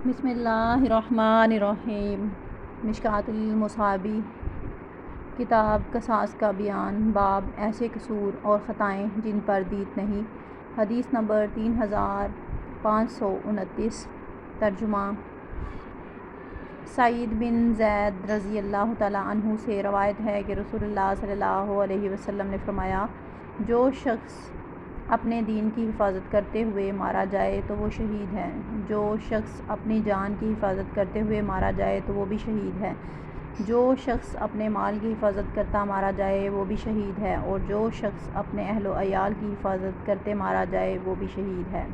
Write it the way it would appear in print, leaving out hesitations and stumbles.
بسم اللہ الرحمن الرحیم۔ مشکوٰۃ المصابیح، کتاب قصاص کا بیان۔ باب ایسے قصور اور خطائیں جن پر دیت نہیں۔ حدیث نمبر 3529۔ ترجمہ۔ سعید بن زید رضی اللہ تعالیٰ عنہ سے روایت ہے کہ رسول اللہ صلی اللہ علیہ وسلم نے فرمایا، جو شخص اپنے دین کی حفاظت کرتے ہوئے مارا جائے تو وہ شہید ہے، جو شخص اپنی جان کی حفاظت کرتے ہوئے مارا جائے تو وہ بھی شہید ہے، جو شخص اپنے مال کی حفاظت کرتا مارا جائے وہ بھی شہید ہے، اور جو شخص اپنے اہل و عیال کی حفاظت کرتے مارا جائے وہ بھی شہید ہے۔